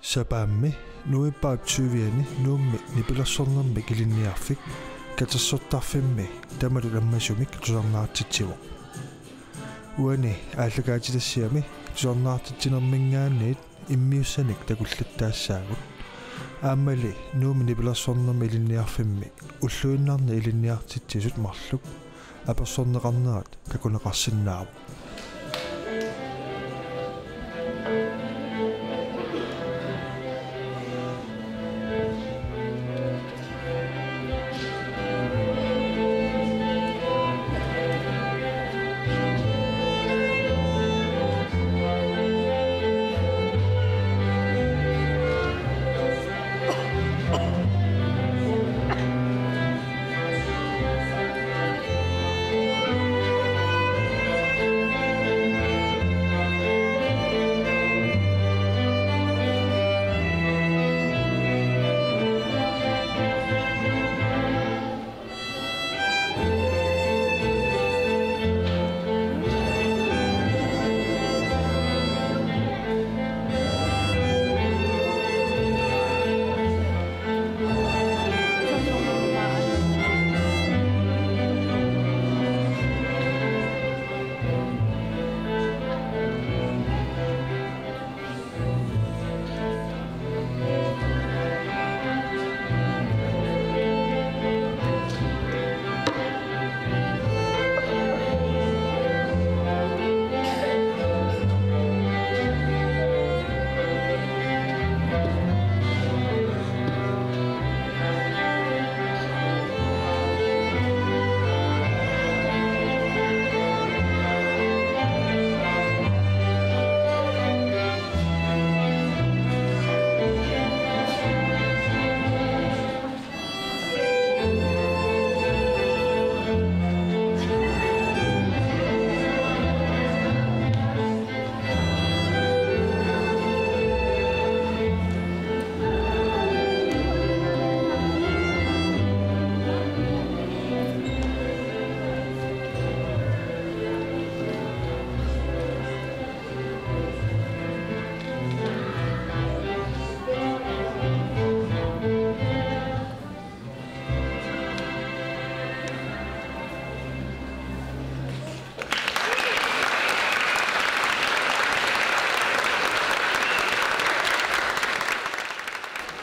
Sabaammi nuippaapsuuviani nuummi nipilersornermi kilinniarfik katassortarfimmi tamalu lammasumik tusornaartitsivo uani aallakaatitassiami tusornaartitsinermingaanniit immiussanik takullattaassaagut aammali nuummi nipilersornermi ilinniarfimmi ulluinnarni ilinniartitsisut marluk apersorneqarnerat takuneqarsinnaavu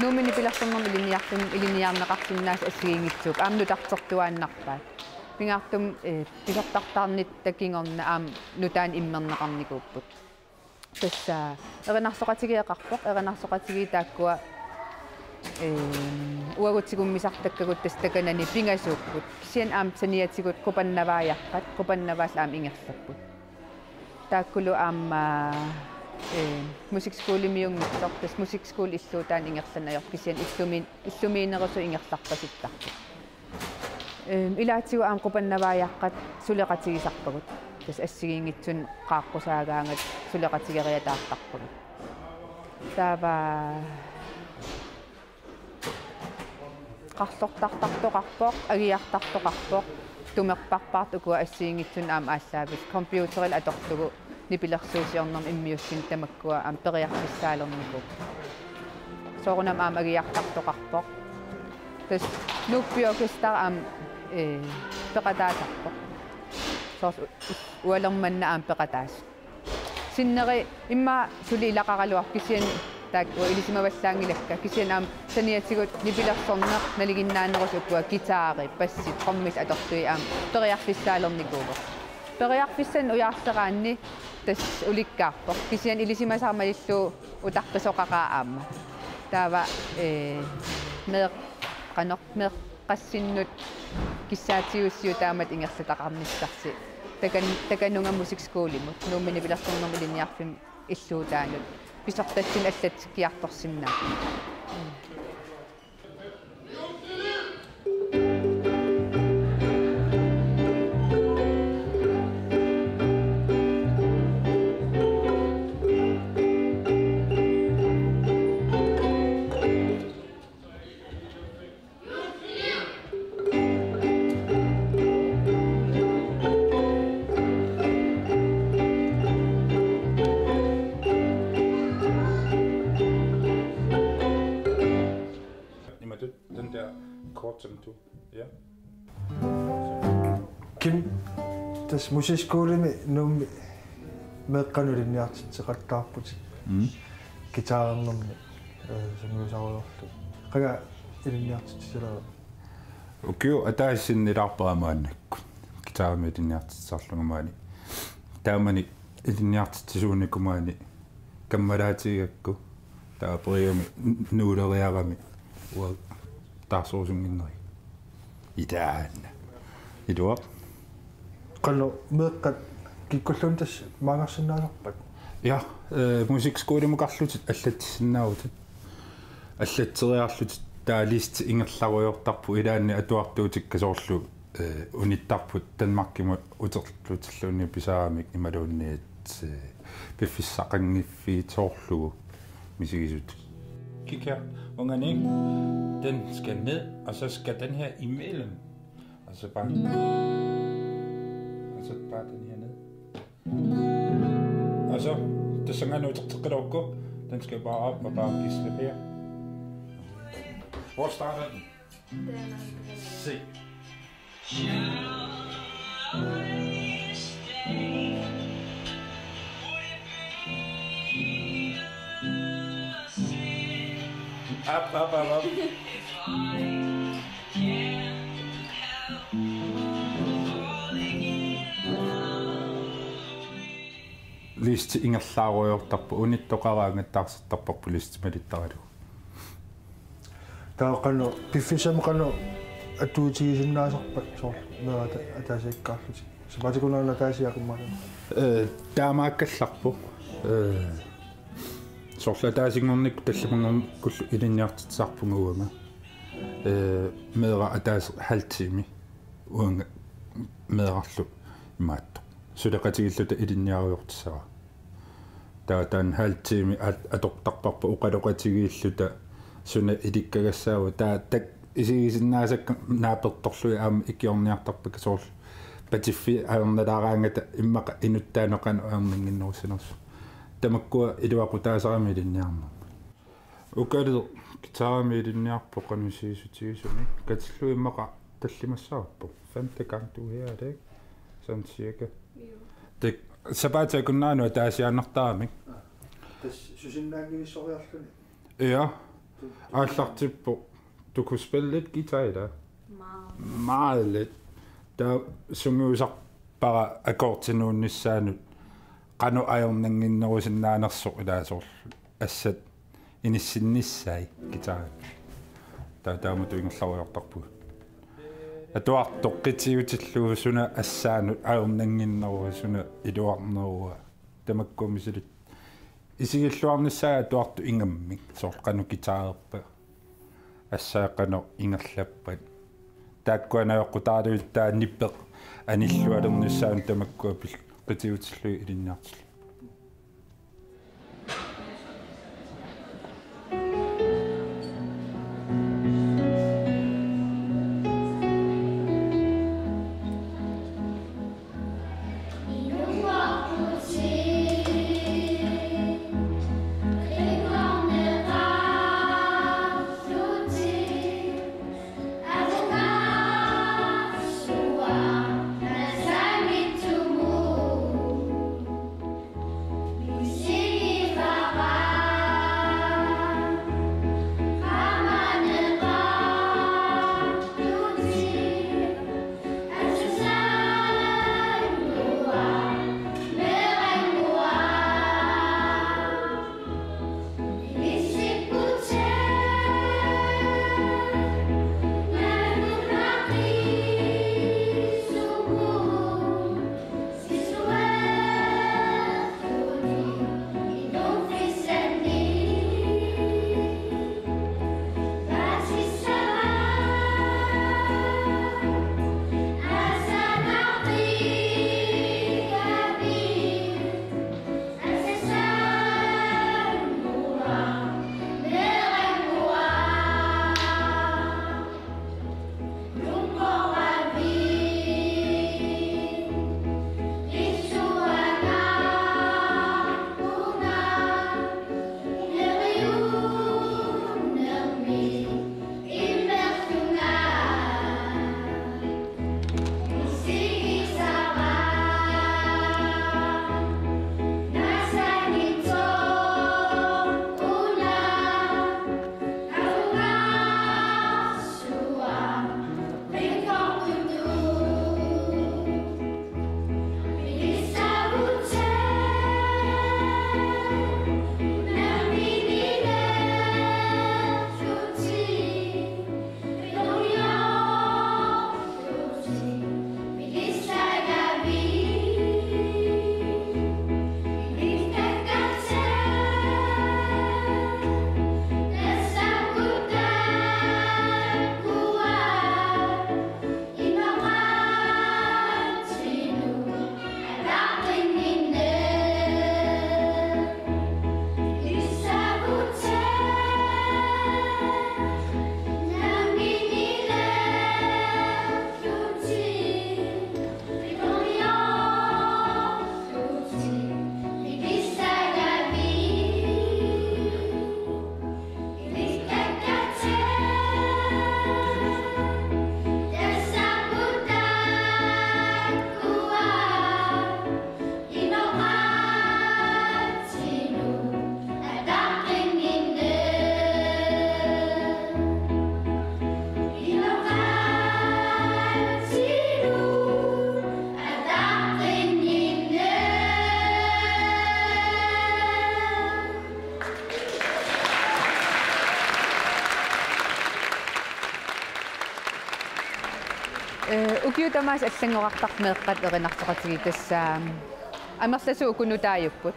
Nuumini pilartornermi iliniarneqarsinnaas assigiingitsuk aamnu tartertuaannarpaat pingaartum pisartartaarnit takingorna aam nutaan immerneqarnikuupput tassaa erinarsoqatigiaqarpoq taakkua uagutsigummisartakkagut tastakanani pingasuupput kisian aam saniatigut qupannavaayaqqat aam ingerlapput taakkulu aamma musikskoolimiungitsortas musikskool illuutaan ingerlanayor kisian illumiinerusu ingerlarpasittarpu ilaatigu aam qupannavaayaqqat suleqatigisarpagut tas assigiingitsun qaaqqusaaгаанgat suleqatigeriataartarpagut taava qarlortartartoqarpoq agiartartoqarpoq tumerparpaart ukua assigiingitsun aam аассаавис компьютерил аторлугу nipilersuusiornerm immiussin tamakkua aam periarfissaalernikuk soorunam aam agiartartoqarpoq tas nuuppiorkestar aam peqataasarpoq soors ualermanna aam peqataas sinneri imma suli ilaqaraluar kisian taakua ilisimavallaangilakka kisian aam saniatigut nipilersorneq naliginnaanerus ukua gitaari passit qommis atortui aam periarfissaalernikuuq periarfissan ujaarteraanni tas ulikkaarpoq kisian ilisimasaarmalillu utarpisoqaqaa aamma taava meeqqassinnut kissaatiussiu taamat ingerlataqarnissarsi takanunga musikskoolimut nuumini pilartornermi ilinniarfim illuutaanut pisortatsin allatsikkiartorsinnaa tas musiikkuulimi nuummi meeqqanulinniartitseqattaarputik gitaarnerni sanguusaruyorlu qaga ilinniartitsilaa Ukio ataasinnilarpaamaannakku gitaarmi ilinniartitsarlungumaani taamani ilinniartitsisuunikumaani kammalaatiigakku taaperiumi nuuleriarami ua taarsuusunginneri itaanna idua qanno meeqqat kikkullun tas maangarsinnaasarpat ja musiikskoolimuqarlutit аллатсиннаавутит аллатсериарлутит таалист ингерларуйортарпу илаанни атуартуутик касоорлу униттарпут танмаркима утерлутиллуунни писаарамик ималуунниит пиффиссақангиффи тоорлугу мисигисут kigger ungerne ikke. Den skal ned, og så skal den her imellem. Og så bare den her ned. Og så, det synger nu til den skal bare op og bare give slip her. Hvor starter den? Se. Up. List ingerlaaruyortarpu unittoqaraangattaarsertarparpu listmalittarilu. Taaqanno piffisam atuutigisinnaasarpat soor merata ataasiikkaarluti. Sapatikunaana taasiaqummaana. Taamaakkallarpu. Sorlataasinngornik tallamangorn kullu ilinniartitsarpunguunga. Meera ataas haltimi uanga meerarlu imaatto. Suleqatigilluta ilinniaruyortissara. Taan haltimi atortarparpa uqaloqatigilluta suna ilikkagassaavu taa tak isigisinnaasakka naapertorlui aama ikiorniartarpaka soorlu patiffi aernalaaraangata immaqa inuttaanoqanu aernanginnerussanersu tamakkua iluaqutaasarami ilinniarma ukalu gitaarami ilinniarpoqanusiisutigisumi katillu immaqa tallimassaarpo femte gang du her det sådan cirka det sabata kunnaanu taasiaannertaramik tas susinnaangivisoriarluni ja allartippo du kunne spille lidt guitar i dag. Meget lidt. Der synger jo så bare akkord til nogle nissaanut. Qanu ajornanginnerusinnaanерсо илаасоор ассат иниссинниссай гитар. Таамату ингерларуйортарпу. Атуартоққитигутиллуу суна ассаанут ajornanginnerу суна илуарнеруа. Тамаккуумисилит исигиллуарниссаа туарту ингаммик соорқану гитаарерпа ассаақано ингерлаппат тааккуанаёққутаалуит таанниппеқ аниллуалерниссаан тамаккуа пил qitiutillui ilinniartillu Ukiutamaas аллангорартармеэккат эринартоqatigi тасsaa амерласу укунутааюппут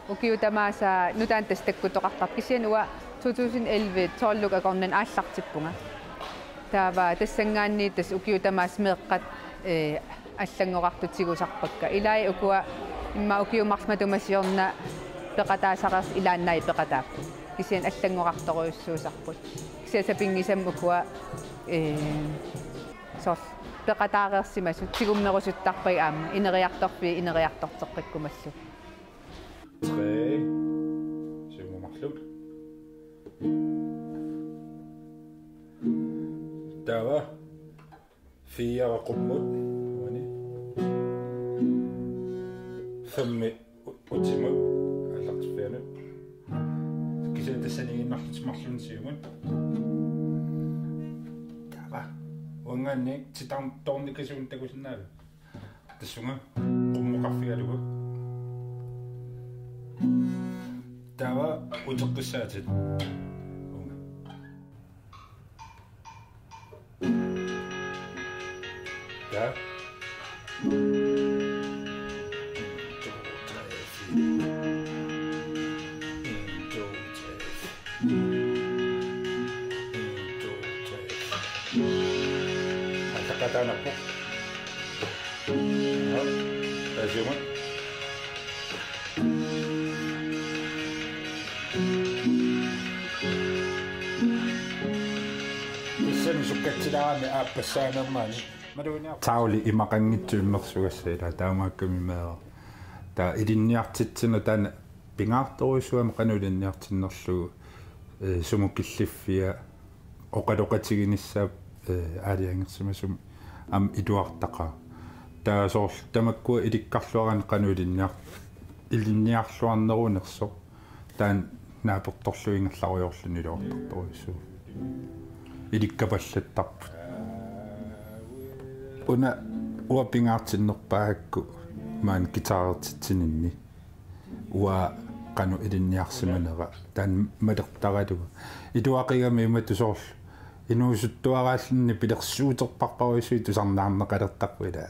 ukiutamaasa nutaан тастаккутоqartarp кисиан уа 2011 тооллук акорнан ааллартиппунга таава тассангаанни тас ukiutamaas меэккат аллангорартутигусарпакка илаи укуа имма ukiumarsmatумасиорна пеқатаасарерс илааннаи пеқатааппу кисиан аллангорарторуйуссуусарпут кисиасапингисам укуа сор пеқатаарерсимасу тигуммерусуттарпай аама инериарторфи инериартортеққиккумаллу 3 суммарлут тава 4 qumмут вани 5 утимут аллартфианут кисен тассанигиннарлутимарлун сиумун тава онганни титам торникасуун такусиннаалу тассунга qummuqarfiгалугу тава утеққиссаатит да Katana po. Tajuma. Isen sukkatsilaami aappassaanammaani. Tauli imaqanngitsuimmersugassila taamaakkamimaaga. Ta ilinniartitsina taana pingaartoruissuama qanulinniartinnerlugu sumukkilliffiya oqaloqatiginissaap аалиангерсимасум ам идуартаqa таасоор тамаккуа иликкарлуаран канулинниар илинниарлуарнерунерсо таан нааперторлуингерларуйорлуни илуартарторуиссуу иликкапаллаттарпу уна уапингаартиннерпаагакку маан гитаартитсининни уа кану илинниарсиманера таан малертаралуга илуақигами иматусоор инуусуттуарааллинни пилерсуутерпарпаруисуи тусарнаарнеқалертарпуила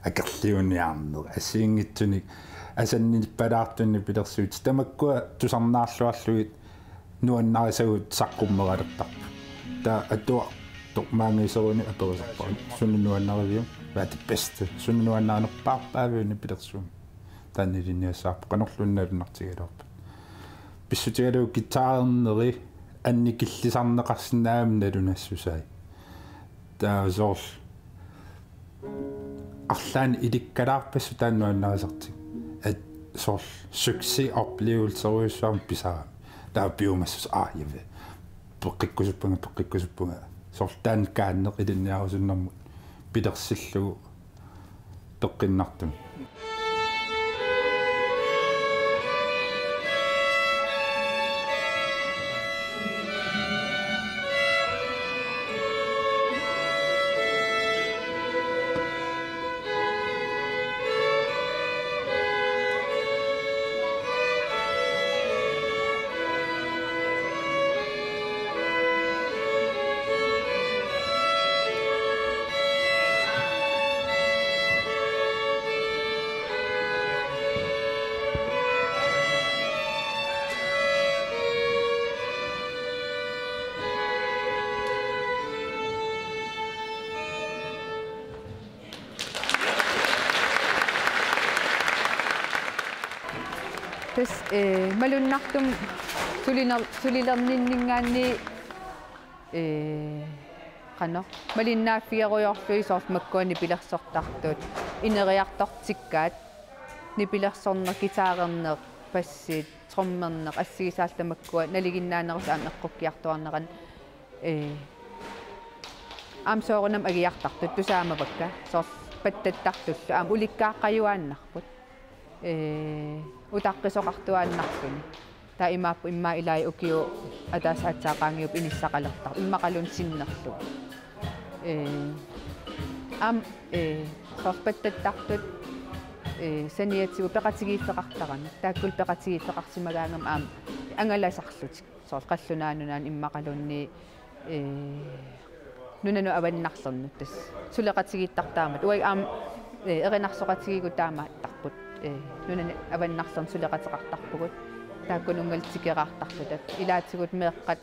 акерлиуниарнера ассиингитсуник асанни палаартунни пилерсуут тамаккуа тусарнаарлуарлуит нуаннарисагут саққуммералертарпу та атуа тормаангисеруни аперисарпаа суннуаннаривиум вати бест суннуаннаарнерпаарпаавиуни пилерсуум тааннилинниассаарпа канорлуннаалунартигалерпа писсутигалуу гитаарнери анникиллисарнеқарсинаамналунассусай таасоор арлаан иликкалаарпассу тааннуаннарисартик at соор сукси оплевелсеруйуссуарм писаа таа биумассус яве пеққиккусуппунга соор таан кааннеқ илинниарусуннэрмут пилерсиллугу тоққиннартум тас малуннартум сулилерниннингаанни qano малиннааффиеруйорлуи соорт маккуани пилерсортартут инериартортиккаат нипилерсорнер гитаарернеэ пассит троммернеэ ассигисаалтамаккуа налигиннаанерус аам эққуккиартуарнеран аам соорунам агиартартут тусаамавакка соорт паттаттартуллу аам уликкааққаюааннарпут утаққисоқартуааннарфуни таа имааппу имма илаи укиу атаасаатсаақаангиуп иниссақалертар иммақалун синнерлу ам соорпаттаттартут саниатсигу пеқатигииффеқартарами тааккул пеқатигииффеқарсимагаангам аам ангаласарлутик соорл қаллунаанунаан иммақалунни nunanu avannarsornut tas suleqatigiittaqtaamat uai erinarsoqatigigu taamaattarput nunanu avannarsorn suleqatiqartarpugut taakkunungal tikeraartarputat ilaatigut meeqqat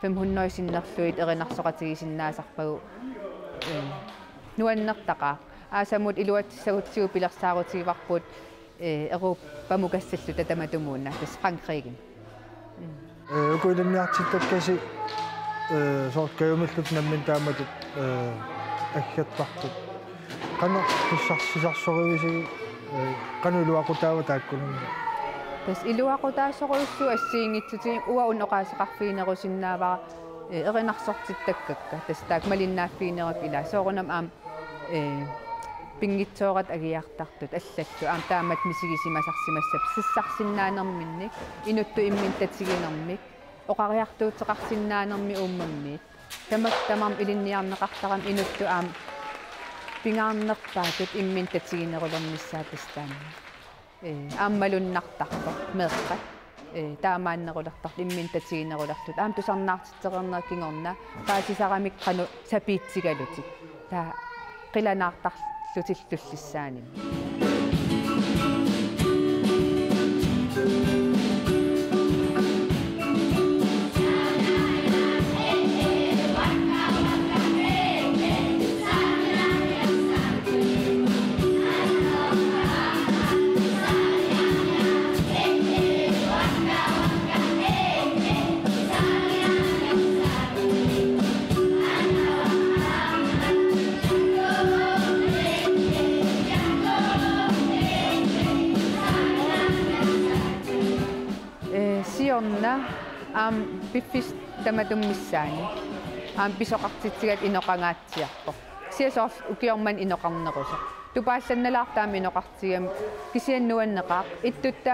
500 sinnerluit erinarsoqatigisinnaasarpagu nuannertaqaa aasamut iluatsagutigu pilersaarutigivarput eruuppamugassallu tatamatumunna tas Frankrigen ukuilinniartittakkasi sort kayumillut nammin taamatut аггаттартут qanu tussarsisarsorivisigi qanu iluaqutaava taakkunun tas iluaqutaassoruussu assiingitsuti uwa unoqaasaqarfiinerusinnaavara erinarsortittakkakka tas taak malinnaaffiinerak ila soorunam aam pingitsoorat agiartartut allallu aam taamat misigisimasarsimassap sissarsinnaanerminni inuttu immintatsiginermik oqariartuutseqarsinnaanermi uummammiit tamattamam ilinniarneqartaram inuttu aam pingaarnerpaatut immintatsiginerulernissaatastaanni aammalunnartarpa meeqqat taamaannerulertart immintatsiginerulerlut aam tusarnaartitteqernerkingorna paasisaramik qanu sapiitsigalutik taa qilanaartarlutillullissaanim siorna aam piffis tamatummissaani aam pisoqartitsigat inoqangaatsiarpo siasoor ukiorman inoqarnerusa tupaassannalaartaami inoqartigam kisiannuanneqaaq ittutta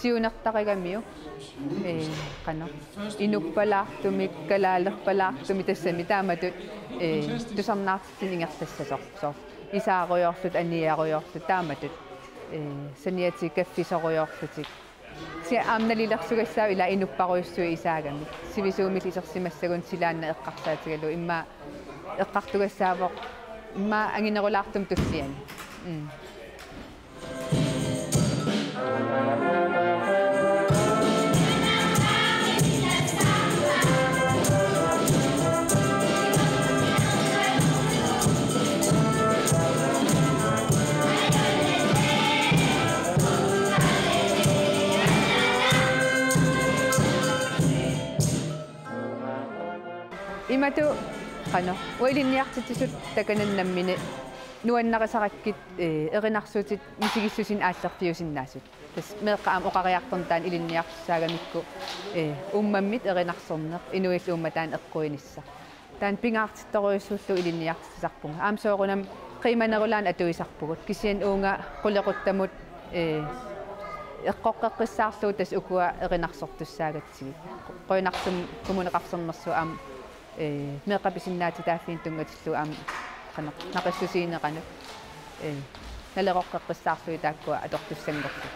siunertaqigamiu qano inuppalaartumik kalaalerpalaartumi tassami taamatut tusarnaartitsin ingertassasorsoor isaaruyorlut aniaruyorlut taamatut saniati kaffisoruyorlutik sia aamnalilersugassaa ila inupparuissui isaagami sivisuumil isersimassagun silaanna eqqarsaatigalu imma eqqartugassaavoq imma anginerulaartum tussiani imatu qano uilinniartitisut takanannammini nuannaqasarakkit erinarsuutit misigissusin aallerpiusinnaasut tas meeqqa aam oqariartortaan ilinniartisaagamikku ummammit erinarsorneq inuil uummataan eqquinissa taan pingaartittoruissullu ilinniartisarpunga aam soorunam qiimanerulaan atuisarpugut kisian uunga qulequttamut eqqoqqeqqissaarluu tas ukua erinarsortussaagatsigi qoinartum kumuneqarsornersu aam meeqapisinnaati taaffiin tungatillu aam qano naqissusiineqanu naleqoqqeqqissaarlui taakkua atortussanngorlu